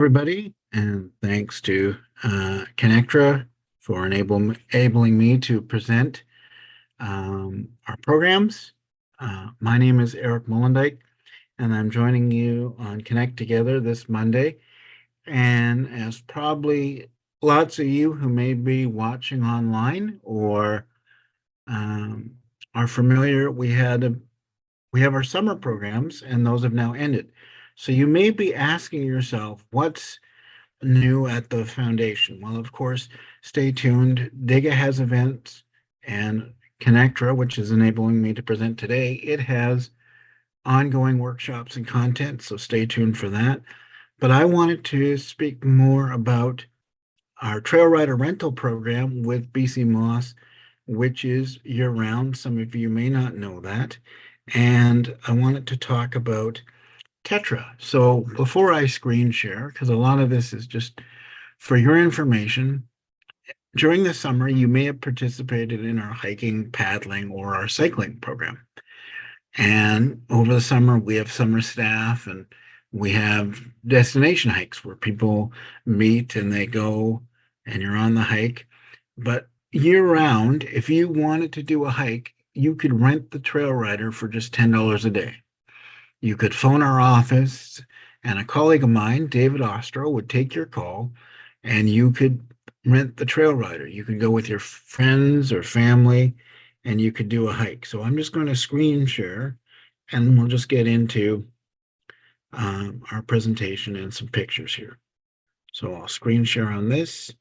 Everybody, and thanks to Connectra for enabling me to present our programs. My name is Eric Molendyk, and I'm joining you on Connect Together this Monday. And as probably lots of you who may be watching online or um, are familiar, we have our summer programs, and those have now ended. So you may be asking yourself, what's new at the foundation? Well, of course, stay tuned. DIGA has events, and Connectra, which is enabling me to present today, it has ongoing workshops and content, so stay tuned for that. But I wanted to speak more about our TrailRider rental program with BC Moss, which is year-round. Some of you may not know that. And I wanted to talk about Tetra. So before I screen share, because a lot of this is just for your information, during the summer, you may have participated in our hiking, paddling, or our cycling program. And over the summer, we have summer staff and we have destination hikes where people meet and they go and you're on the hike. But year round, if you wanted to do a hike, you could rent the TrailRider for just $10 a day. You could phone our office, and a colleague of mine, David Ostro, would take your call, and you could rent the TrailRider. You could go with your friends or family, and you could do a hike. So I'm just going to screen share, and we'll just get into our presentation and some pictures here. So I'll screen share on this.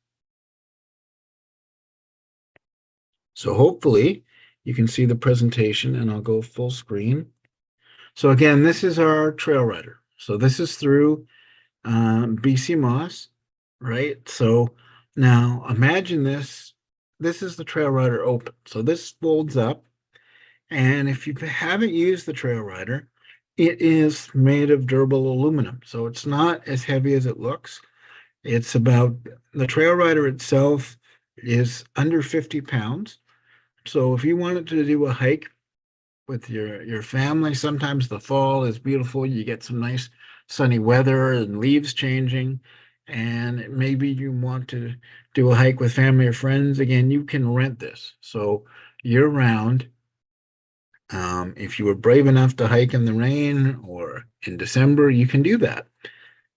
So hopefully you can see the presentation, and I'll go full screen. So again, this is our TrailRider. So this is through BC Moss, right? So now imagine this. This is the TrailRider Open. So this folds up. And if you haven't used the TrailRider, it is made of durable aluminum. So it's not as heavy as it looks. It's about, the TrailRider itself is under 50 pounds. So if you wanted to do a hike with your family, sometimes the fall is beautiful. You get some nice sunny weather and leaves changing, and maybe you want to do a hike with family or friends. Again, you can rent this. So year round, if you were brave enough to hike in the rain or in December, you can do that.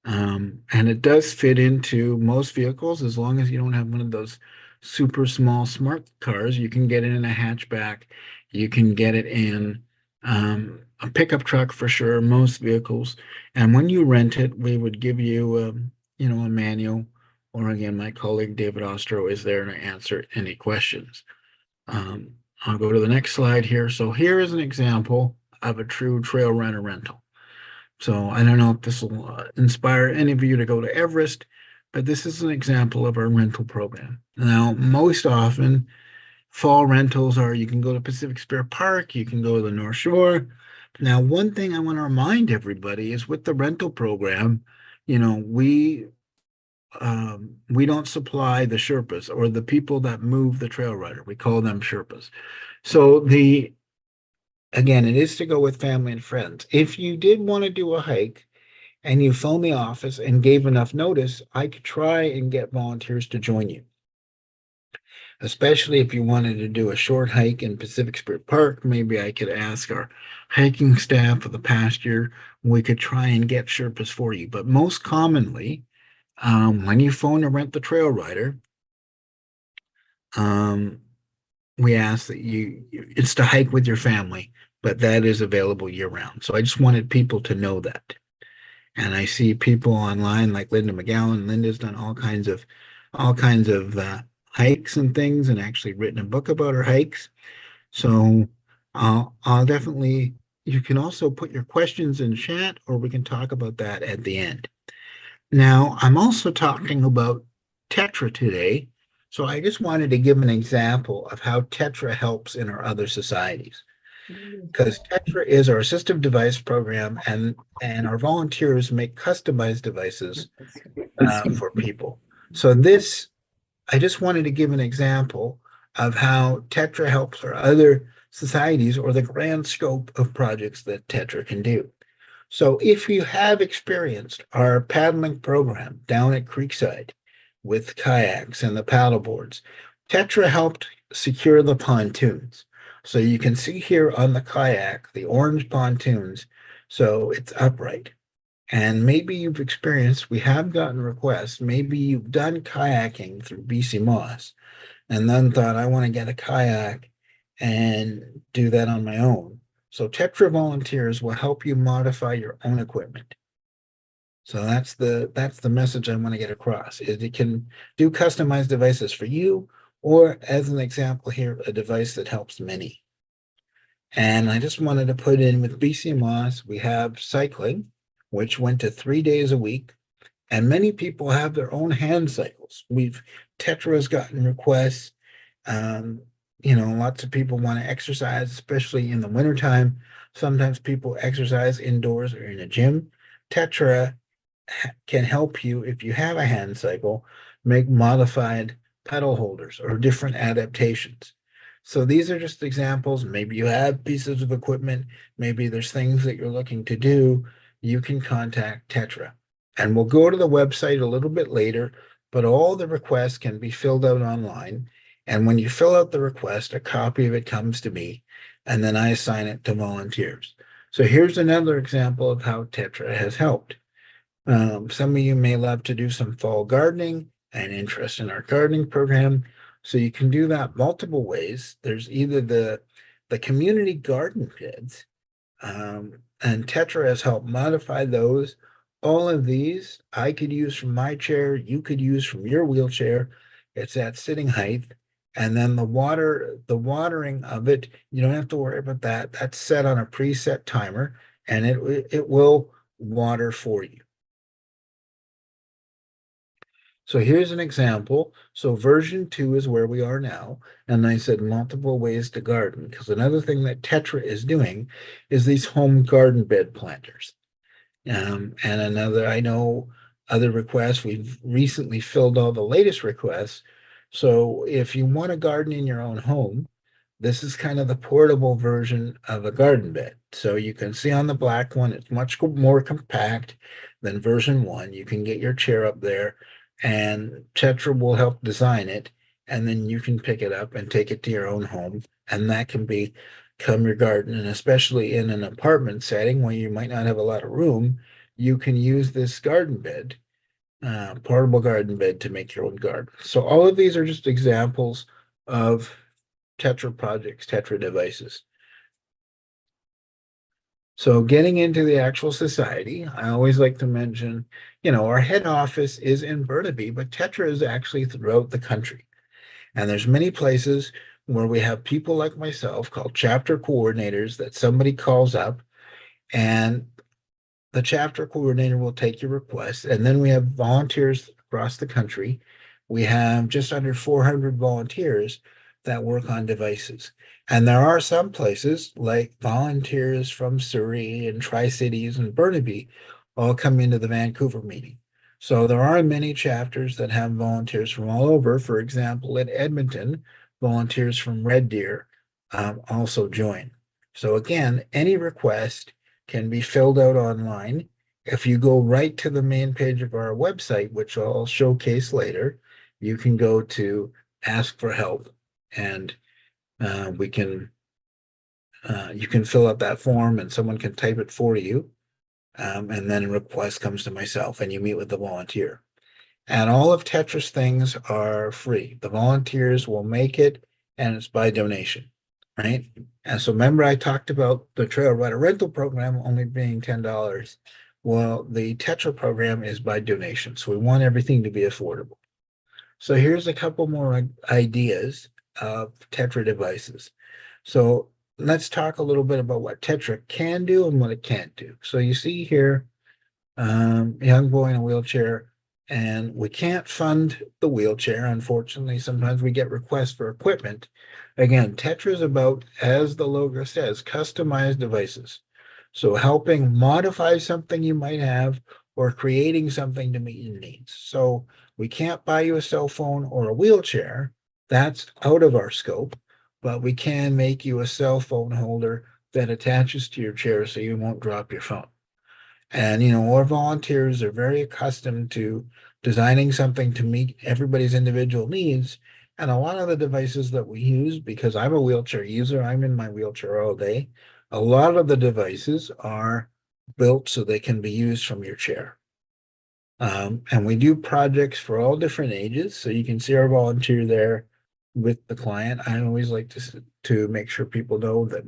And it does fit into most vehicles as long as you don't have one of those super small smart cars. You can get it in a hatchback. You can get it in a pickup truck for sure, most vehicles. And when you rent it, we would give you, a manual. Or again, my colleague David Ostro is there to answer any questions. I'll go to the next slide here. So here is an example of a true TrailRider rental. So I don't know if this will inspire any of you to go to Everest, but this is an example of our rental program. Now, most often, fall rentals are, you can go to Pacific Spirit Park, you can go to the North Shore. Now, one thing I want to remind everybody is with the rental program, we don't supply the Sherpas or the people that move the TrailRider. We call them Sherpas. So again, it is to go with family and friends. If you did want to do a hike and you phone the office and gave enough notice, I could try and get volunteers to join you. Especially if you wanted to do a short hike in Pacific Spirit Park, maybe I could ask our hiking staff of the past year, we could try and get Sherpas for you. But most commonly, when you phone to rent the TrailRider, we ask that it's to hike with your family, but that is available year round. So I just wanted people to know that. And I see people online like Linda McGowan. Linda's done all kinds of hikes and things, and actually written a book about her hikes. So I'll definitely, you can also put your questions in chat, or we can talk about that at the end. Now, I'm also talking about Tetra today. So I just wanted to give an example of how Tetra helps in our other societies. Because Tetra is our assistive device program, and our volunteers make customized devices for people. So I just wanted to give an example of how Tetra helps our other societies, or the grand scope of projects that Tetra can do. So if you have experienced our paddling program down at Creekside with kayaks and the paddle boards, Tetra helped secure the pontoons. So you can see here on the kayak, the orange pontoons, so it's upright. And maybe you've experienced, we have gotten requests, maybe you've done kayaking through BC Moss and then thought, I want to get a kayak and do that on my own. So Tetra volunteers will help you modify your own equipment. So that's the message I want to get across, is it can do customized devices for you, or as an example here, a device that helps many. And I just wanted to put in with BC Moss, we have cycling, which went to 3 days a week. And many people have their own hand cycles. Tetra has gotten requests. Um, lots of people want to exercise, especially in the wintertime. Sometimes people exercise indoors or in a gym. Tetra can help you, if you have a hand cycle, make modified pedal holders or different adaptations. So these are just examples. Maybe you have pieces of equipment, maybe there's things that you're looking to do. You can contact Tetra. And we'll go to the website a little bit later, but all the requests can be filled out online. And when you fill out the request, a copy of it comes to me, and then I assign it to volunteers. So here's another example of how Tetra has helped. Some of you may love to do some fall gardening and interest in our gardening program. So you can do that multiple ways. There's either the community garden beds, and Tetra has helped modify those. All of these I could use from my chair, you could use from your wheelchair. It's at sitting height. And then the watering of it, you don't have to worry about that. That's set on a preset timer, and it will water for you. So here's an example. So version 2 is where we are now. And I said multiple ways to garden, because another thing that Tetra is doing is these home garden bed planters. And another, I know other requests, we've recently filled all the latest requests. So if you want to garden in your own home, this is kind of the portable version of a garden bed. So you can see on the black one, it's much more compact than version 1. You can get your chair up there, and Tetra will help design it. And then you can pick it up and take it to your own home. And that can become your garden. And especially in an apartment setting where you might not have a lot of room, you can use this garden bed, portable garden bed, to make your own garden. So all of these are just examples of Tetra projects, Tetra devices. So getting into the actual society, I always like to mention, our head office is in Burnaby, but Tetra is actually throughout the country. And there's many places where we have people like myself called chapter coordinators that somebody calls up, and the chapter coordinator will take your request. And then we have volunteers across the country. We have just under 400 volunteers that work on devices. And there are some places like volunteers from Surrey and Tri-Cities and Burnaby all come into the Vancouver meeting. So there are many chapters that have volunteers from all over. For example, at Edmonton, volunteers from Red Deer also join. So again, any request can be filled out online. If you go right to the main page of our website, which I'll showcase later, you can go to ask for help, and you can fill out that form and someone can type it for you. And then a request comes to myself and you meet with the volunteer. And all of Tetra's things are free. The volunteers will make it, and it's by donation, right? And so remember I talked about the TrailRider rental program only being $10. Well, the Tetra program is by donation. So we want everything to be affordable. So here's a couple more ideas of Tetra devices. So let's talk a little bit about what Tetra can do and what it can't do. So you see here, young boy in a wheelchair, and we can't fund the wheelchair. Unfortunately, sometimes we get requests for equipment. Again, Tetra is about, as the logo says, customized devices. So helping modify something you might have or creating something to meet your needs. So we can't buy you a cell phone or a wheelchair. That's out of our scope, but we can make you a cell phone holder that attaches to your chair so you won't drop your phone. And, our volunteers are very accustomed to designing something to meet everybody's individual needs. And a lot of the devices that we use, because I'm a wheelchair user, I'm in my wheelchair all day. A lot of the devices are built so they can be used from your chair. And we do projects for all different ages. So you can see our volunteer there with the client. I always like to make sure people know that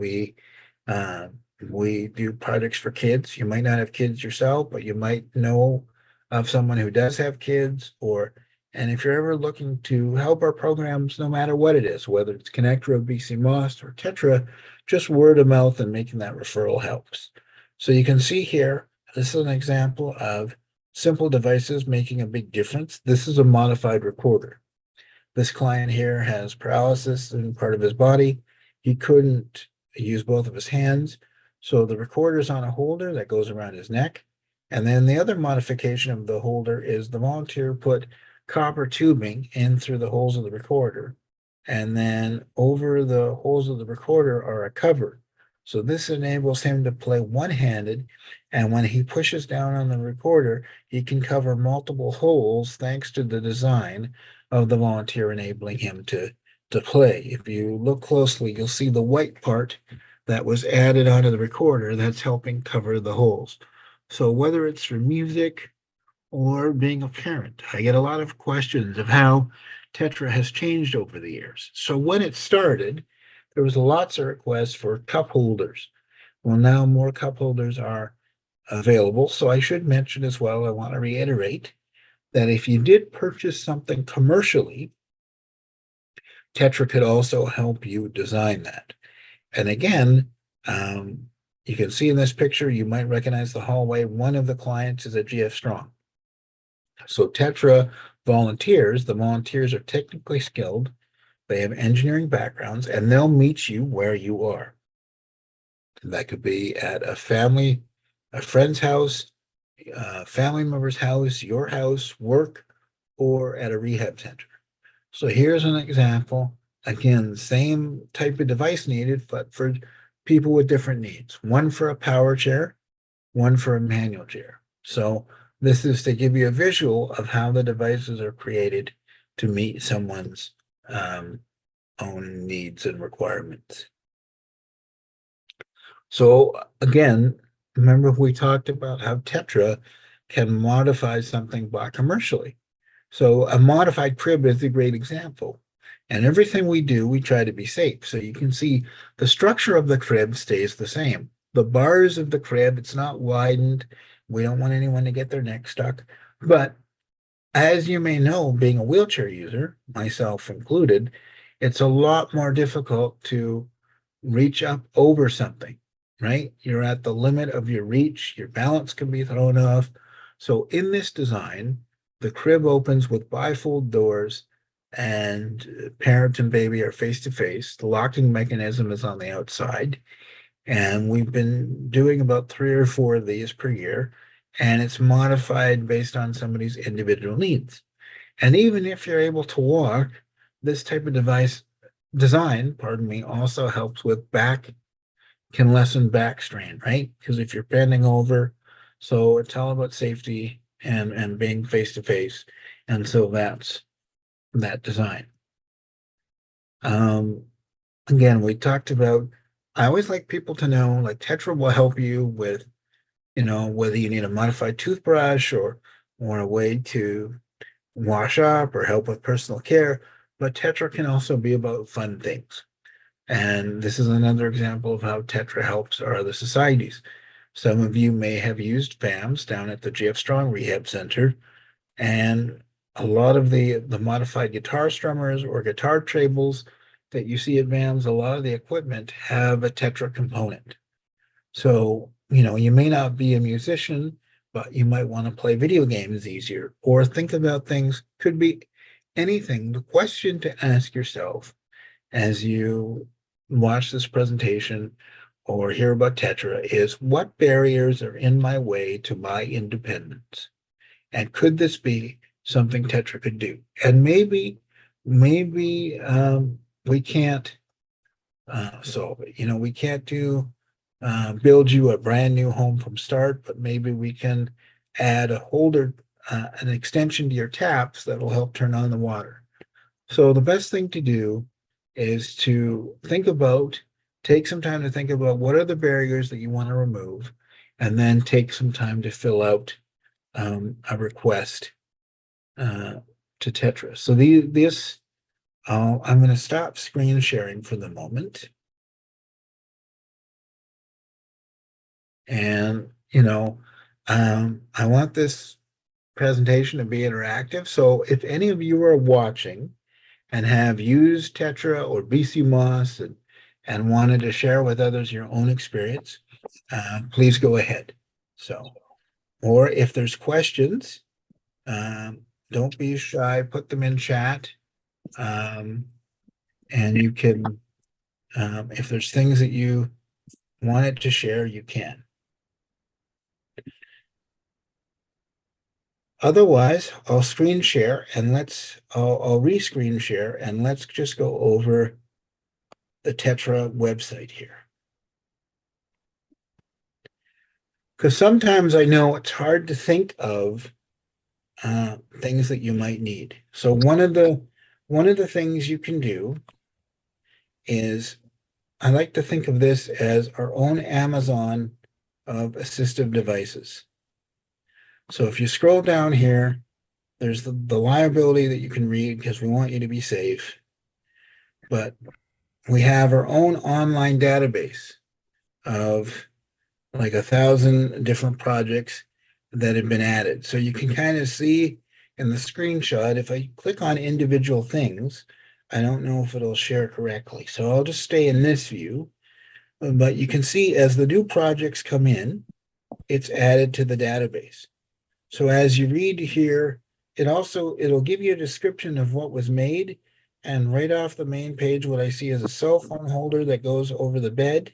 uh, we do projects for kids. You might not have kids yourself, but you might know of someone who does have kids. And if you're ever looking to help our programs, no matter what it is, whether it's Connector of BC Moss or Tetra, just word of mouth and making that referral helps. So you can see here, this is an example of simple devices making a big difference. This is a modified recorder. This client here has paralysis in part of his body. He couldn't use both of his hands. So the recorder's on a holder that goes around his neck. And then the other modification of the holder is the volunteer put copper tubing in through the holes of the recorder. And then over the holes of the recorder are a cover. So this enables him to play one-handed. And when he pushes down on the recorder, he can cover multiple holes thanks to the design of the volunteer, enabling him to play. If you look closely, you'll see the white part that was added onto the recorder that's helping cover the holes. So whether it's for music or being a parent, I get a lot of questions of how Tetra has changed over the years. So when it started, there was lots of requests for cup holders. Well, now more cup holders are available. So I should mention as well, I want to reiterate that if you did purchase something commercially, Tetra could also help you design that. And again, you can see in this picture, you might recognize the hallway. One of the clients is a GF Strong. So Tetra volunteers, the volunteers are technically skilled. They have engineering backgrounds, and they'll meet you where you are. That could be at a friend's house, family member's house, your house, work, or at a rehab center. So here's an example. Again, same type of device needed, but for people with different needs. One for a power chair, one for a manual chair. So this is to give you a visual of how the devices are created to meet someone's own needs and requirements. So again, remember we talked about how Tetra can modify something bought commercially. So a modified crib is a great example. And everything we do, we try to be safe. So you can see the structure of the crib stays the same. The bars of the crib, it's not widened. We don't want anyone to get their neck stuck. But as you may know, being a wheelchair user, myself included, it's a lot more difficult to reach up over something, right? You're at the limit of your reach, your balance can be thrown off. So in this design, the crib opens with bifold doors and parent and baby are face to face. The locking mechanism is on the outside. And we've been doing about 3 or 4 of these per year. And it's modified based on somebody's individual needs. And even if you're able to walk, this type of design, pardon me, also helps with can lessen back strain, right? Because if you're bending over, so it's all about safety and being face to face. And so that's that design. Again, we talked about, I always like people to know, like Tetra will help you with, whether you need a modified toothbrush or a way to wash up or help with personal care, but Tetra can also be about fun things. And this is another example of how Tetra helps our other societies. Some of you may have used FAMS down at the GF Strong Rehab Center, and a lot of the modified guitar strummers or guitar tables that you see at FAMS, a lot of the equipment have a Tetra component. So, you may not be a musician, but you might want to play video games easier or think about things, could be anything. The question to ask yourself as you watch this presentation or hear about Tetra is, what barriers are in my way to my independence? And could this be something Tetra could do? And maybe we can't solve it. We can't do build you a brand new home from start, but maybe we can add a holder, an extension to your taps that will help turn on the water. So the best thing to do is to take some time to think about what are the barriers that you want to remove, and then take some time to fill out a request to Tetra. So I'm going to stop screen sharing for the moment. And, I want this presentation to be interactive. So if any of you are watching and have used Tetra or BC Moss and wanted to share with others your own experience, please go ahead. So, or if there's questions, don't be shy, put them in chat. And you can, if there's things that you wanted to share, you can. Otherwise, I'll screen share and I'll re-screen share and let's just go over the Tetra website here. Because sometimes I know it's hard to think of things that you might need. So one of the things you can do is, I like to think of this as our own Amazon of assistive devices. So if you scroll down here, there's the liability that you can read because we want you to be safe. But we have our own online database of like 1,000 different projects that have been added. So you can kind of see in the screenshot, if I click on individual things, I don't know if it'll share correctly. So I'll just stay in this view. But you can see as the new projects come in, it's added to the database. So as you read here, it'll give you a description of what was made. And right off the main page, what I see is a cell phone holder that goes over the bed.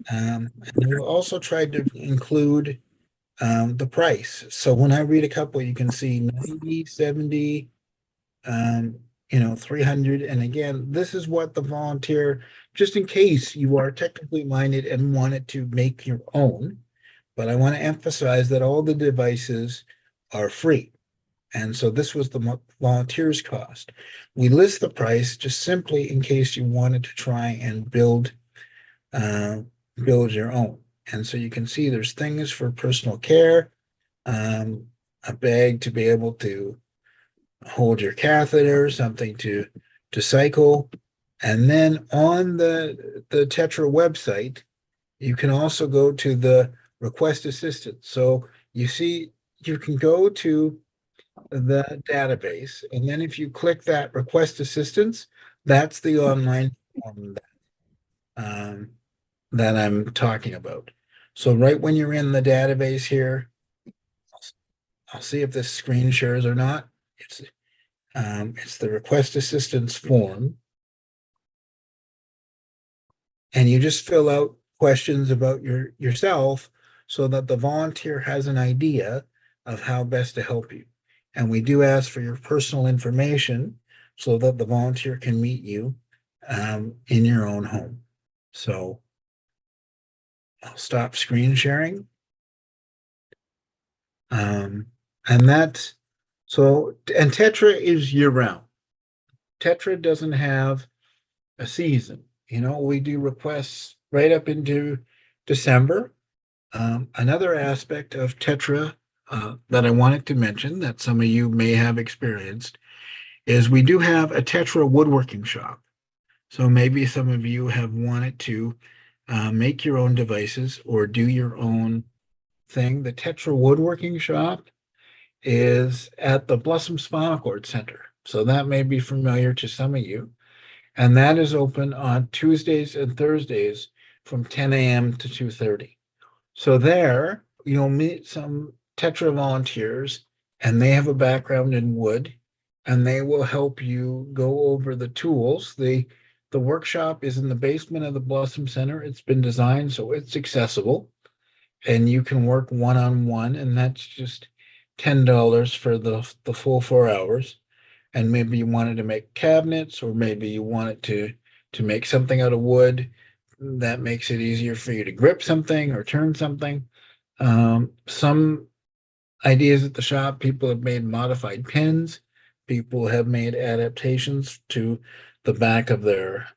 And we've also tried to include the price. So when I read a couple, you can see 90, 70, 300. And again, this is what the volunteer, just in case you are technically minded and wanted to make your own. But I want to emphasize that all the devices are free. And so this was the volunteer's cost. We list the price just simply in case you wanted to try and build your own. And so you can see there's things for personal care, a bag to be able to hold your catheter, something to cycle. And then on the Tetra website, you can also go to the request assistance. So you see, you can go to the database, and then if you click that request assistance, that's the online form that I'm talking about. So right when you're in the database here, I'll see if this screen shares or not. It's the request assistance form. And you just fill out questions about yourself so that the volunteer has an idea of how best to help you. And we do ask for your personal information so that the volunteer can meet you in your own home. So I'll stop screen sharing. And Tetra is year round. Tetra doesn't have a season. We do requests right up into December. Another aspect of Tetra that I wanted to mention that some of you may have experienced is we do have a Tetra woodworking shop. So maybe some of you have wanted to make your own devices or do your own thing. The Tetra woodworking shop is at the Blossom Spinal Cord Center. So that may be familiar to some of you. And that is open on Tuesdays and Thursdays from 10 a.m. to 2:30. So there you'll meet some Tetra volunteers, and they have a background in wood, and they will help you go over the tools. The workshop is in the basement of the Blossom Center. It's been designed so it's accessible, and you can work one-on-one, and that's just $10 for the full 4 hours. And maybe you wanted to make cabinets, or maybe you wanted to make something out of wood. that makes it easier for you to grip something or turn something. Some ideas at the shop, people have made modified pens. People have made adaptations to the back of their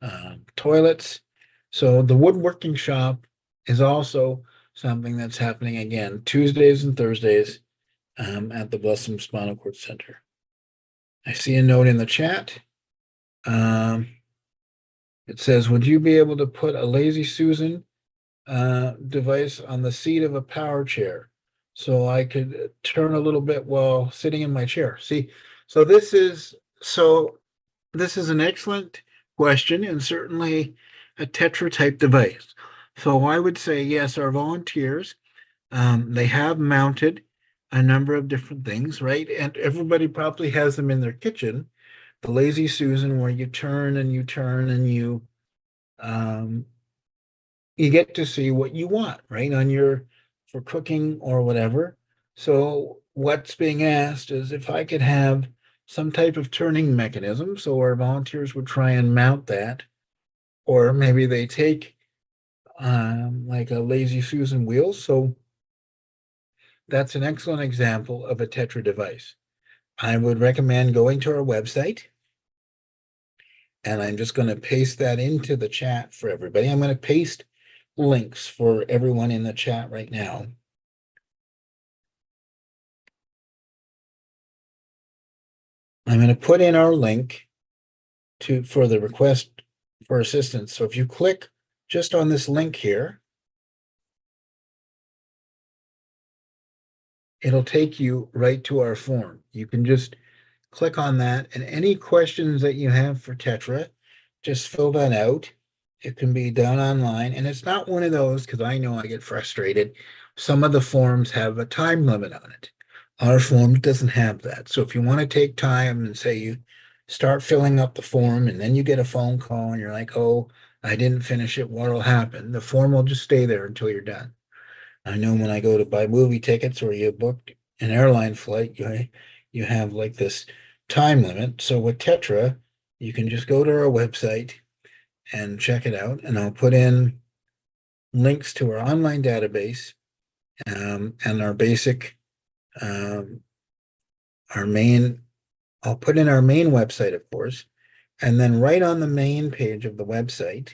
toilets. So the woodworking shop is also something that's happening again Tuesdays and Thursdays at the Blossom Spinal Cord Center. I see a note in the chat. Um, it says, would you be able to put a Lazy Susan device on the seat of a power chair so I could turn a little bit while sitting in my chair? See, so this is an excellent question and certainly a Tetra type device. So I would say yes, our volunteers, they have mounted a number of different things, right? And everybody probably has them in their kitchen. The Lazy Susan, where you turn and you turn and um, you get to see what you want, right? On your for cooking or whatever. So what's being asked is if I could have some type of turning mechanism. So our volunteers would try and mount that, or maybe they take like a Lazy Susan wheel. So that's an excellent example of a Tetra device. I would recommend going to our website, and I'm just going to paste that into the chat for everybody. I'm going to paste links for everyone in the chat right now. I'm going to put in our link for the request for assistance. So if you click just on this link here, it'll take you right to our form. You can just click on that, and any questions that you have for Tetra, just fill that out. It can be done online, and it's not one of those, because I know I get frustrated. Some of the forms have a time limit on it. Our form doesn't have that. So if you want to take time and say you start filling up the form and then you get a phone call and you're like, oh, I didn't finish it, what'll happen? The form will just stay there until you're done. I know when I go to buy movie tickets or you book an airline flight, you have like this time limit. So with Tetra, you can just go to our website and check it out. And I'll put in links to our online database and our basic, our main, I'll put in our main website, of course. And then right on the main page of the website,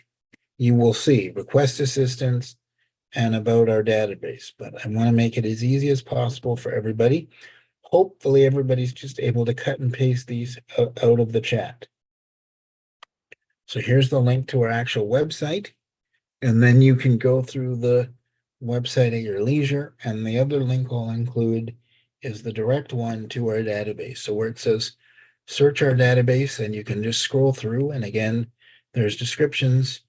you will see request assistance and about our database. But I want to make it as easy as possible for everybody. Hopefully everybody's just able to cut and paste these out of the chat. So here's the link to our actual website, and then you can go through the website at your leisure. And the other link I'll include is the direct one to our database. So where it says search our database, and you can just scroll through. And again, there's descriptions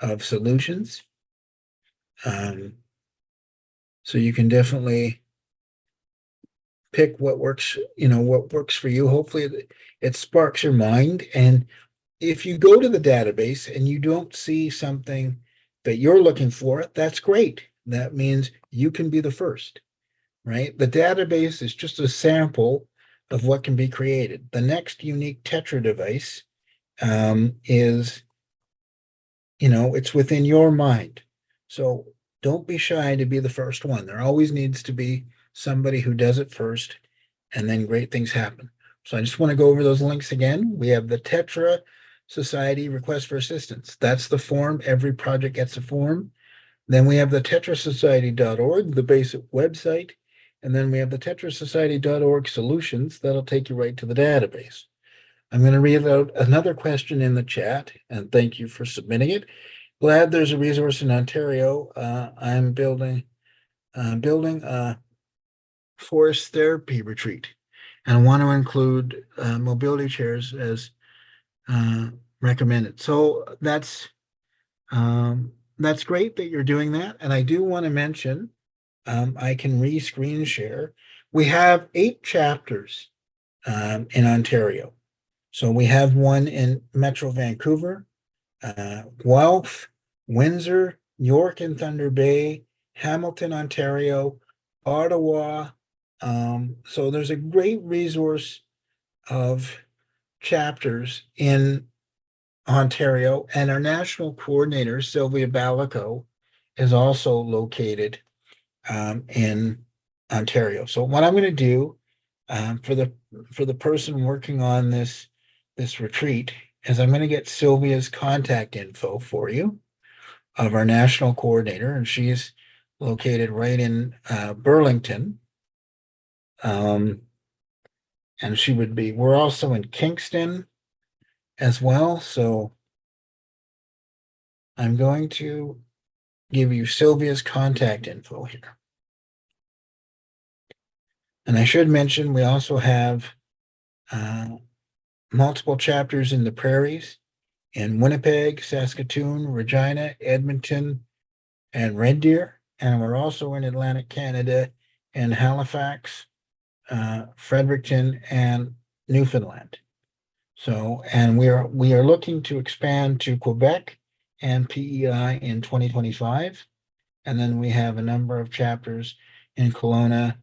of solutions. So you can definitely pick what works, what works for you. Hopefully it sparks your mind. And if you go to the database and you don't see something that you're looking for, that's great. That means you can be the first, right? The database is just a sample of what can be created. The next unique Tetra device is, it's within your mind. So don't be shy to be the first one. There always needs to be somebody who does it first, and then great things happen. So I just want to go over those links again. We have the Tetra Society request for assistance. That's the form. Every project gets a form. Then we have the tetrasociety.org, the basic website. And then we have the tetrasociety.org solutions. That'll take you right to the database. I'm going to read out another question in the chat, and thank you for submitting it. Glad there's a resource in Ontario. I'm building a forest therapy retreat, and I want to include mobility chairs as recommended. So that's great that you're doing that. And I do want to mention, I can re-screen share. We have 8 chapters in Ontario. So we have one in Metro Vancouver, Guelph, Windsor, York and Thunder Bay, Hamilton, Ontario, Ottawa. So there's a great resource of chapters in Ontario, and our national coordinator, Sylvia Balico, is also located in Ontario. So what I'm going to do for the person working on this retreat is I'm going to get Sylvia's contact info for you of our national coordinator, and she's located right in Burlington. And we're also in Kingston as well. So I'm going to give you Sylvia's contact info here. And I should mention, we also have multiple chapters in the prairies in Winnipeg, Saskatoon, Regina, Edmonton, and Red Deer. And we're also in Atlantic Canada in Halifax, Fredericton, and Newfoundland. So, and we are looking to expand to Quebec and PEI in 2025. And then we have a number of chapters in Kelowna,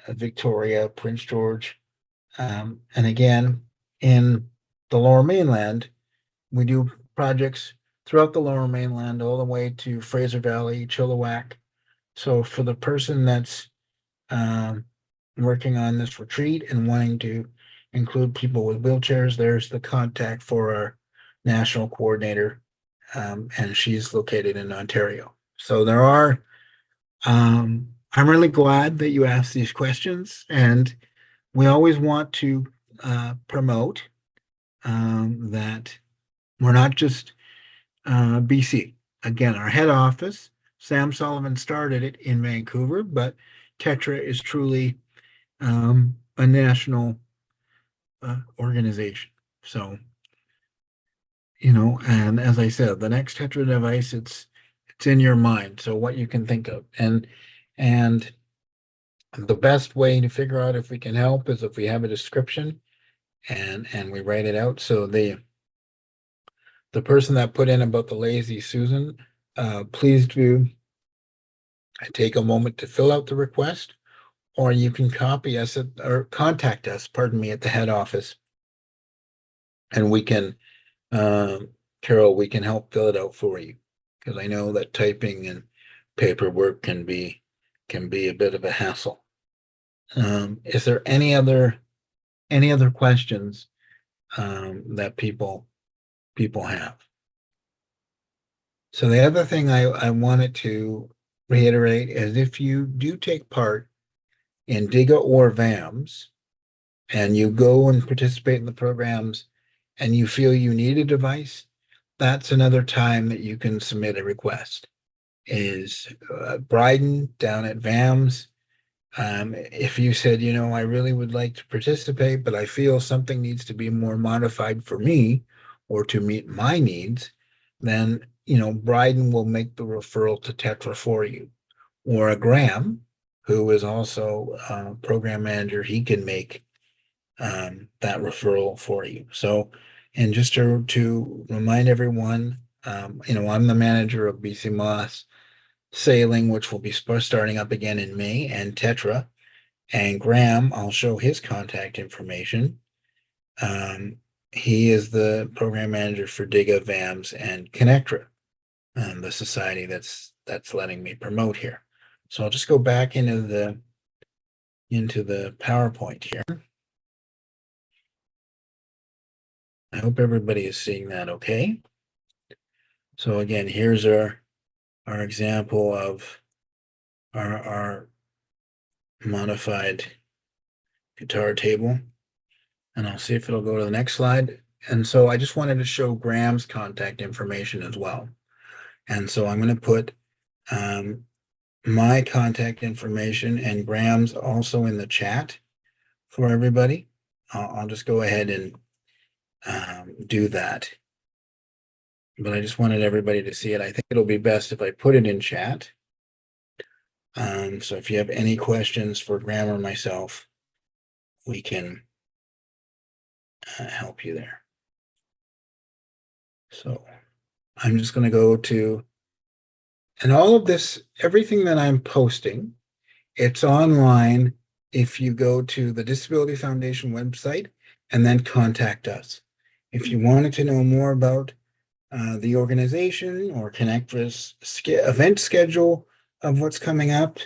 Victoria, Prince George. And again, in the Lower Mainland, we do projects throughout the Lower Mainland all the way to Fraser Valley, Chilliwack. So for the person that's working on this retreat and wanting to include people with wheelchairs, there's the contact for our national coordinator, and she's located in Ontario. So there are, I'm really glad that you asked these questions, and we always want to promote that we're not just BC. Again, our head office, Sam Sullivan started it in Vancouver, but Tetra is truly a national organization. So, and as I said, the next Tetra device, it's in your mind. So what you can think of, and the best way to figure out if we can help is if we have a description and we write it out. So the person that put in about the lazy Susan, please do take a moment to fill out the request, or you can copy us or contact us, pardon me, at the head office, and we can, Carol, we can help fill it out for you, because I know that typing and paperwork can be a bit of a hassle. Is there any other questions that people have? So the other thing I wanted to reiterate is, if you do take part in DIGA or VAMS, and you go and participate in the programs and you feel you need a device, that's another time that you can submit a request. Is Bryden down at VAMS. If you said, I really would like to participate, but I feel something needs to be more modified for me or to meet my needs, then, Bryden will make the referral to Tetra for you. Or a Graham, who is also a program manager, he can make that referral for you. So, and just to remind everyone, I'm the manager of BC Moss Sailing, which will be starting up again in May, and Tetra. And Graham, I'll show his contact information. He is the program manager for DIGA, VAMS, and Connectra, the society that's letting me promote here. So I'll just go back into the PowerPoint here. I hope everybody is seeing that okay. So again, here's our example of our modified guitar table. And I'll see if it'll go to the next slide. And so I just wanted to show Graham's contact information as well. And so I'm going to put my contact information and Graham's also in the chat for everybody. I'll just go ahead and do that. But I just wanted everybody to see it. I think it'll be best if I put it in chat. So if you have any questions for Graham or myself, we can help you there. So I'm just going to go to, and all of this, everything that I'm posting, it's online if you go to the Disability Foundation website and then contact us. If you wanted to know more about the organization or Connectra's event schedule of what's coming up.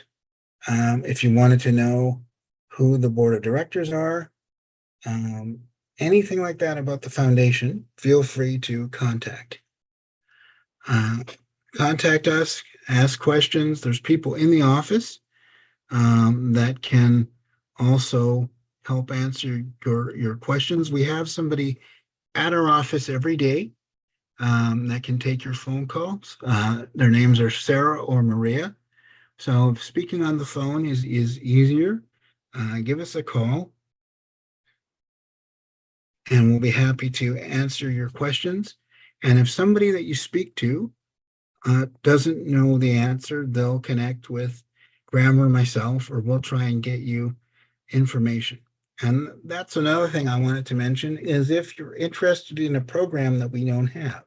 If you wanted to know who the board of directors are, um, anything like that about the foundation, feel free to contact. Contact us, ask questions. There's people in the office that can also help answer your questions. We have somebody at our office every day that can take your phone calls. Their names are Sarah or Maria. So if speaking on the phone is easier, give us a call and we'll be happy to answer your questions. And if somebody that you speak to doesn't know the answer, they'll connect with Graham or myself, or we'll try and get you information. And that's another thing I wanted to mention is if you're interested in a program that we don't have,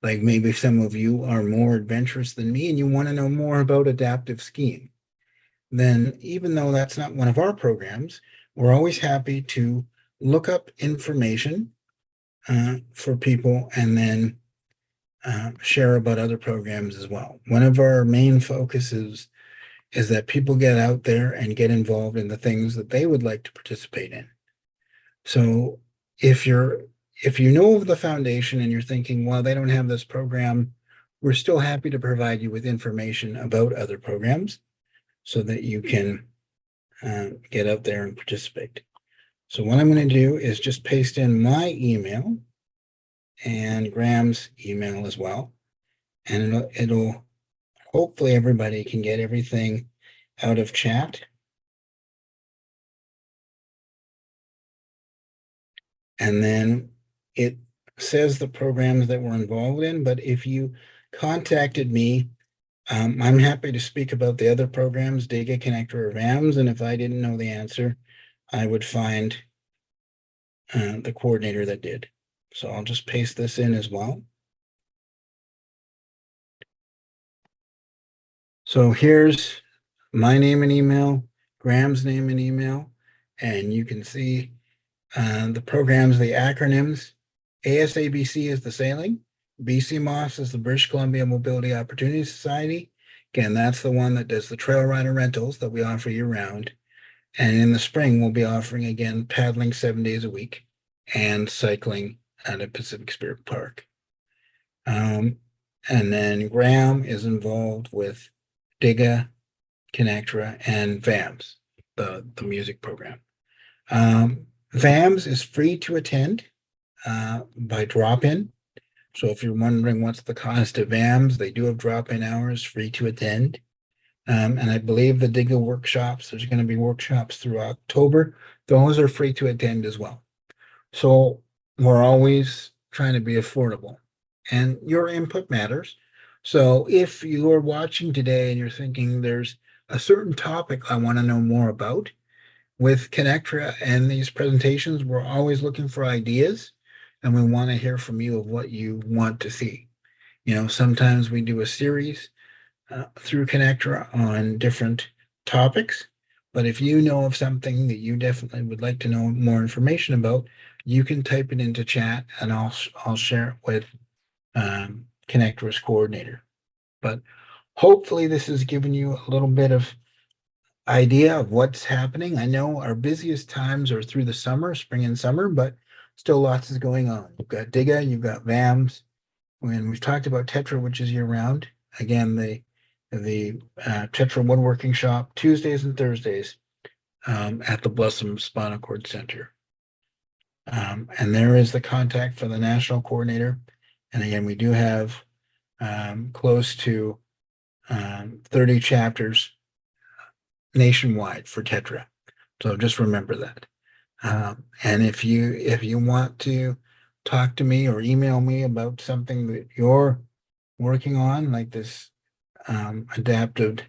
like maybe some of you are more adventurous than me and you want to know more about adaptive skiing, then even though that's not one of our programs, we're always happy to look up information for people and then share about other programs as well. One of our main focuses is that people get out there and get involved in the things that they would like to participate in. So if you know of the foundation and you're thinking, well, they don't have this program, we're still happy to provide you with information about other programs so that you can get out there and participate. So what I'm going to do is just paste in my email and Graham's email as well. And it'll hopefully everybody can get everything out of chat. And then it says the programs that we're involved in, but if you contacted me, I'm happy to speak about the other programs, Diga, Connector, or VAMS, and if I didn't know the answer, I would find the coordinator that did. So I'll just paste this in as well. So here's my name and email, Graham's name and email, and you can see the programs, the acronyms. ASABC is the sailing. BCMOS is the British Columbia Mobility Opportunity Society. Again, that's the one that does the TrailRider rentals that we offer year round. And in the spring, we'll be offering again paddling 7 days a week and cycling at a Pacific Spirit Park. And then Graham is involved with Diga, Connectra, and VAMS, the music program. VAMS is free to attend by drop-in. So if you're wondering what's the cost of VAMS, they do have drop-in hours, free to attend. And I believe the Diga workshops, there's going to be workshops through October. Those are free to attend as well. So we're always trying to be affordable. And your input matters. So if you are watching today and you're thinking there's a certain topic I want to know more about, with Connectra and these presentations, we're always looking for ideas and we want to hear from you of what you want to see. You know, sometimes we do a series through Connectra on different topics, but if you know of something that you definitely would like to know more information about, you can type it into chat and I'll share it with Connectra's coordinator. But hopefully this has given you a little bit of idea of what's happening. I know our busiest times are through the summer, spring and summer, but still lots is going on. You've got Diga, you've got VAMS. When we've talked about Tetra, which is year round, again, the Tetra woodworking shop, Tuesdays and Thursdays at the Blossom Spinal Cord Center. And there is the contact for the national coordinator. And again, we do have close to 30 chapters nationwide for Tetra. So just remember that. And if you want to talk to me or email me about something that you're working on, like this adapted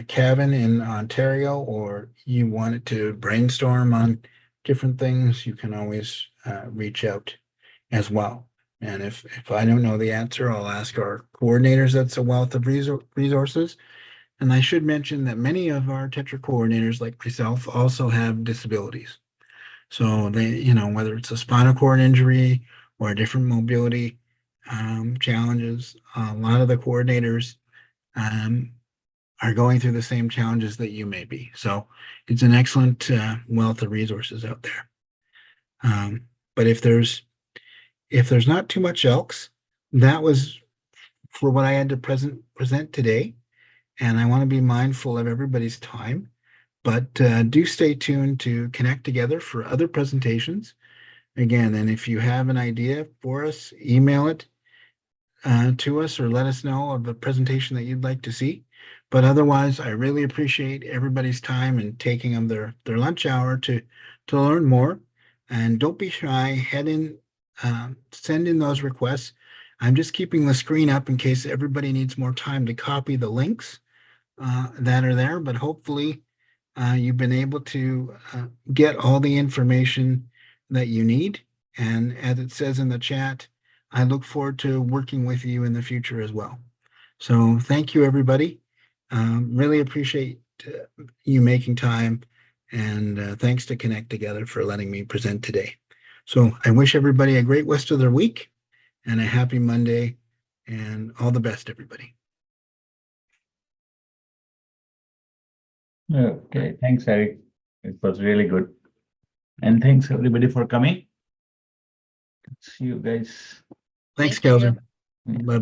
cabin in Ontario, or you wanted to brainstorm on different things, you can always reach out as well. And if I don't know the answer, I'll ask our coordinators. That's a wealth of resources. And I should mention that many of our Tetra coordinators, like myself, also have disabilities. So they, you know, whether it's a spinal cord injury or a different mobility challenges. A lot of the coordinators are going through the same challenges that you may be. So it's an excellent wealth of resources out there. But if there's not too much else, that was for what I had to present today. And I want to be mindful of everybody's time. But do stay tuned to connect together for other presentations. Again, and if you have an idea for us, email it to us or let us know of the presentation that you'd like to see. But otherwise, I really appreciate everybody's time and taking of their lunch hour to learn more. And don't be shy. Head in, send in those requests. I'm just keeping the screen up in case everybody needs more time to copy the links that are there. But hopefully, you've been able to get all the information that you need. And as it says in the chat, I look forward to working with you in the future as well. So thank you, everybody. Really appreciate you making time. And thanks to Connect Together for letting me present today. So I wish everybody a great rest of their week and a happy Monday and all the best, everybody. Okay, thanks, Eric. It was really good. And thanks everybody for coming. See you guys. Thanks, Thank you. Kelvin. Bye-bye.